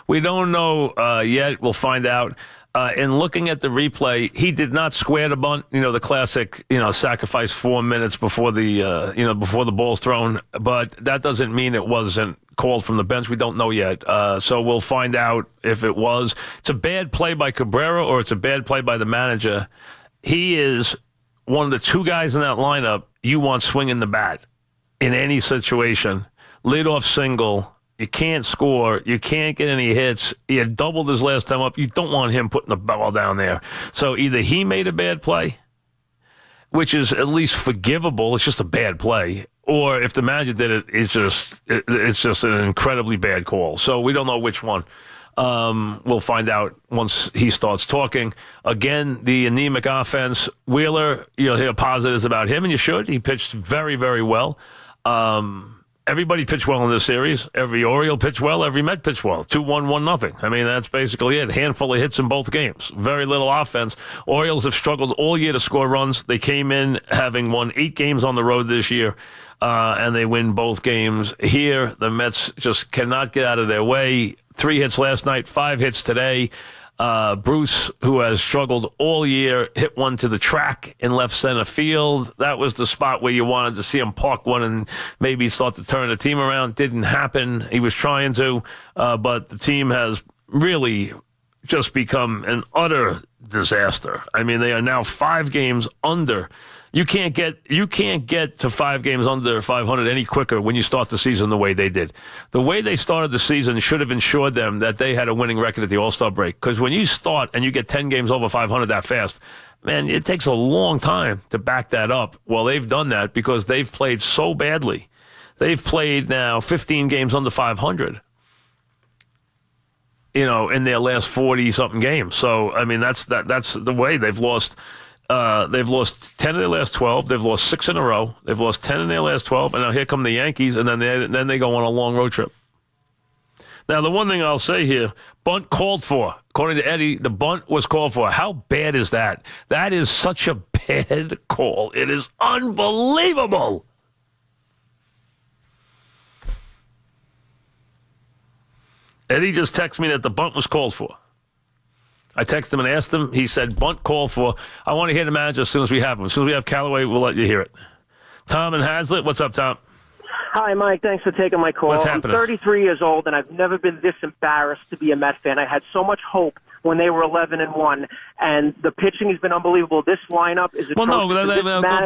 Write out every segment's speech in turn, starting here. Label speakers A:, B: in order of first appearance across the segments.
A: We don't know yet. We'll find out. In looking at the replay, he did not square the bunt. The classic, sacrifice 4 minutes before before the ball's thrown. But that doesn't mean it wasn't called from the bench. We don't know yet. So we'll find out if it was. It's a bad play by Cabrera or it's a bad play by the manager. He is one of the two guys in that lineup you want swinging the bat in any situation. Leadoff single. You can't score. You can't get any hits. He had doubled his last time up. You don't want him putting the ball down there. So either he made a bad play, which is at least forgivable. It's just a bad play. Or if the manager did it, it's just an incredibly bad call. So we don't know which one. We'll find out once he starts talking. Again, the anemic offense. Wheeler, you'll hear positives about him, and you should. He pitched very, very well. Everybody pitched well in this series. Every Oriole pitched well. Every Met pitched well. 2-1, 1-0. I mean, that's basically it. Handful of hits in both games. Very little offense. Orioles have struggled all year to score runs. They came in having won 8 games on the road this year, and they win both games here. The Mets just cannot get out of their way. 3 hits last night, 5 hits today. Bruce, who has struggled all year, hit one to the track in left center field. That was the spot where you wanted to see him park one and maybe start to turn the team around. Didn't happen. He was trying to, but the team has really just become an utter disaster. I mean, they are now 5 games under. You can't get to 5 games under 500 any quicker when you start the season the way they did. The way they started the season should have ensured them that they had a winning record at the All-Star break. Because when you start and you get 10 games over 500 that fast, man, it takes a long time to back that up. Well, they've done that because they've played so badly. They've played now 15 games under 500. In their last 40-something games. So, I mean, that's the way they've lost. They've lost 10 of their last 12. They've lost 6 in a row. They've lost 10 in their last 12. And now here come the Yankees, and then they go on a long road trip. Now, the one thing I'll say here, bunt called for. According to Eddie, the bunt was called for. How bad is that? That is such a bad call. It is unbelievable. Eddie just texted me that the bunt was called for. I texted him and asked him. He said, bunt called for. I want to hear the manager as soon as we have him. As soon as we have Callaway, we'll let you hear it. Tom and Hazlitt, what's up, Tom?
B: Hi, Mike. Thanks for taking my call.
A: What's happening?
B: I'm 33 years old, and I've never been this embarrassed to be a Met fan. I had so much hope when they were 11-1, and the pitching has been unbelievable. This lineup is
A: go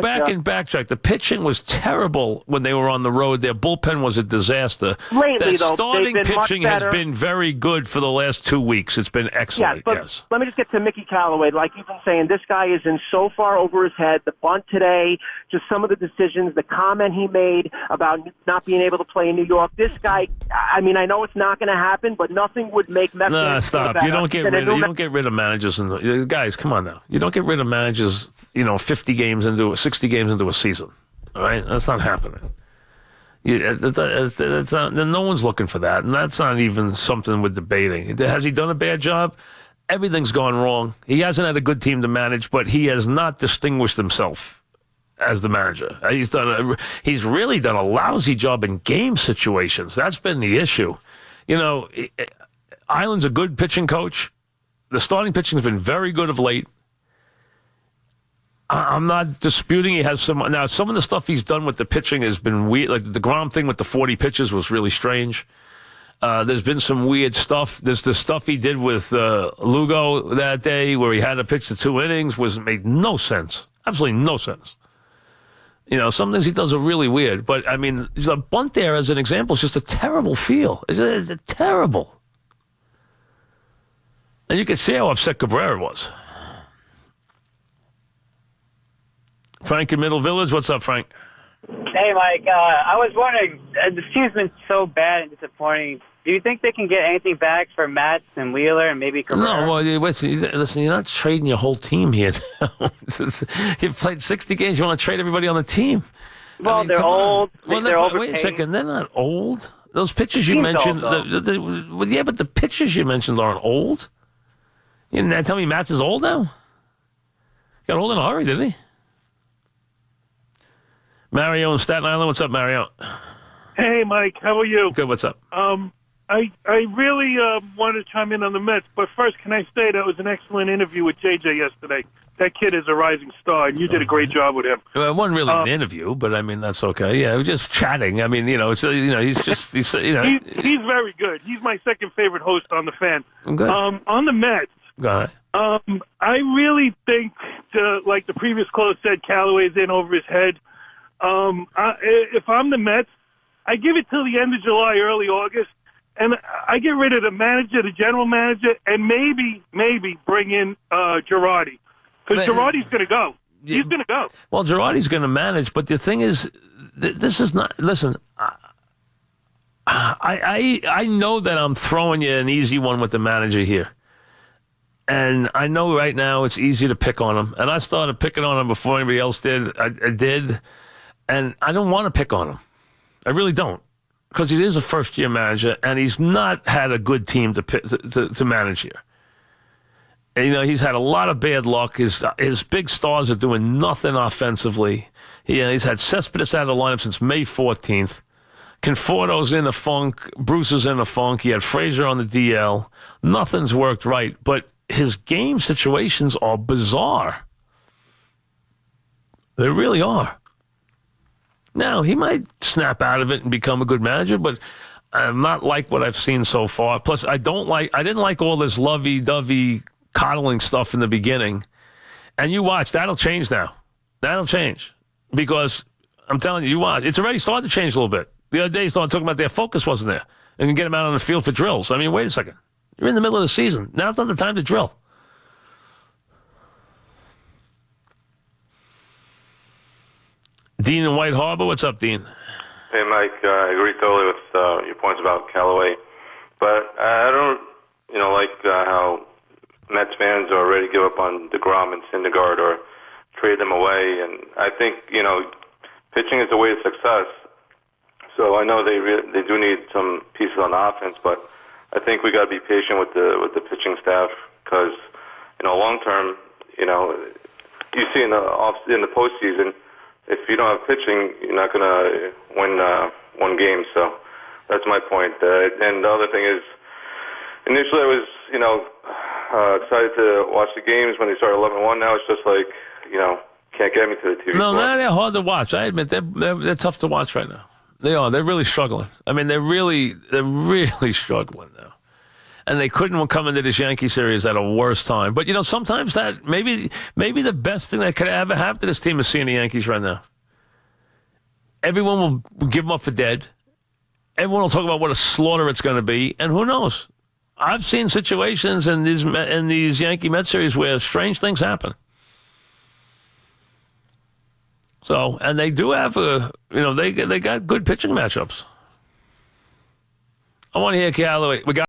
A: back and backtrack. The pitching was terrible when they were on the road. Their bullpen was a disaster.
B: Lately,
A: the starting
B: they've been
A: pitching
B: much
A: has
B: better.
A: been very good for the last 2 weeks. It's been excellent. Yes.
B: Let me just get to Mickey Callaway. Like you've been saying, this guy is in so far over his head. The bunt today, just some of the decisions, the comment he made about not being able to play in New York. This guy, I mean, I know it's not going to happen, but nothing would make Met fans
A: stop. You don't get rid of managers. Guys, come on now. You don't get rid of managers, 60 games into a season. All right? That's not happening. No one's looking for that, and that's not even something we're debating. Has he done a bad job? Everything's gone wrong. He hasn't had a good team to manage, but he has not distinguished himself as the manager. He's really done a lousy job in game situations. That's been the issue. Island's a good pitching coach. The starting pitching has been very good of late. I'm not disputing he has some. Now, some of the stuff he's done with the pitching has been weird. Like the DeGrom thing with the 40 pitches was really strange. There's been some weird stuff. There's the stuff he did with Lugo that day where he had to pitch the 2 innings made no sense. Absolutely no sense. Some things he does are really weird. But, I mean, the bunt there as an example is just a terrible feel. It's terrible. And you can see how upset Cabrera was. Frank in Middle Village. What's up, Frank?
C: Hey, Mike. I was wondering, the season's been so bad and disappointing. Do you think they can get anything back for Matz and Wheeler and maybe Cabrera?
A: No, well, listen, you're not trading your whole team here now. You've played 60 games. You want to trade everybody on the team.
C: Well, they're old.
A: Well,
C: they're overpaid.
A: Wait a second. They're not old. Those pitchers you mentioned. Yeah, but the pitchers you mentioned aren't old. You didn't tell me Matz is old now? Got old in a hurry, didn't he? Mario in Staten Island. What's up, Mario?
D: Hey, Mike. How are you?
A: Good. What's up?
D: I really want to chime in on the Mets, but first, can I say that was an excellent interview with JJ yesterday. That kid is a rising star, and you did a great job with him.
A: Well, it wasn't really an interview, but I mean that's okay. Yeah, we're just chatting. I mean, he's he's
D: he's very good. He's my second favorite host on the Fan.
A: Good.
D: On the Mets,
A: All right.
D: I really think, like the previous caller said, Callaway's in over his head. If I'm the Mets, I give it till the end of July, early August, and I get rid of the manager, the general manager, and maybe bring in Girardi. Because Girardi's going to go. He's going to go.
A: Well, Girardi's going to manage, but the thing is, this is not. Listen, I know that I'm throwing you an easy one with the manager here, and I know right now it's easy to pick on him. And I started picking on him before anybody else did. I did, and I don't want to pick on him. I really don't, because he is a first-year manager, and he's not had a good team to manage here. And, he's had a lot of bad luck. His big stars are doing nothing offensively. He's had Cespedes out of the lineup since May 14th. Conforto's in the funk. Bruce is in the funk. He had Frazier on the DL. Nothing's worked right. But his game situations are bizarre. They really are. Now, he might snap out of it and become a good manager, but I'm not like what I've seen so far. Plus, I didn't like all this lovey-dovey coddling stuff in the beginning. And you watch, that'll change now. That'll change. Because I'm telling you watch. It's already started to change a little bit. The other day, he started talking about their focus wasn't there. And can get them out on the field for drills. I mean, wait a second. You're in the middle of the season. Now's not the time to drill. Dean in White Harbor, what's up, Dean?
E: Hey, Mike, I agree totally with your points about Callaway. But I don't, like how Mets fans are ready to give up on DeGrom and Syndergaard or trade them away. And I think, pitching is the way to success. So I know they do need some pieces on offense, but I think we got to be patient with the pitching staff because, long term, you see in the postseason, if you don't have pitching, you're not going to win game. So that's my point. And the other thing is, initially I was, excited to watch the games when they started 11-1. Now it's just like, can't get me to the TV.
A: No, they're hard to watch. I admit they're tough to watch right now. They are. They're really struggling. I mean, they're really struggling now. And they couldn't come into this Yankee series at a worse time. But, sometimes that maybe the best thing that could ever happen to this team is seeing the Yankees right now. Everyone will give them up for dead. Everyone will talk about what a slaughter it's going to be. And who knows? I've seen situations in these Yankee Mets series where strange things happen. So, and they do have they got good pitching matchups. I want to hear Callaway. We got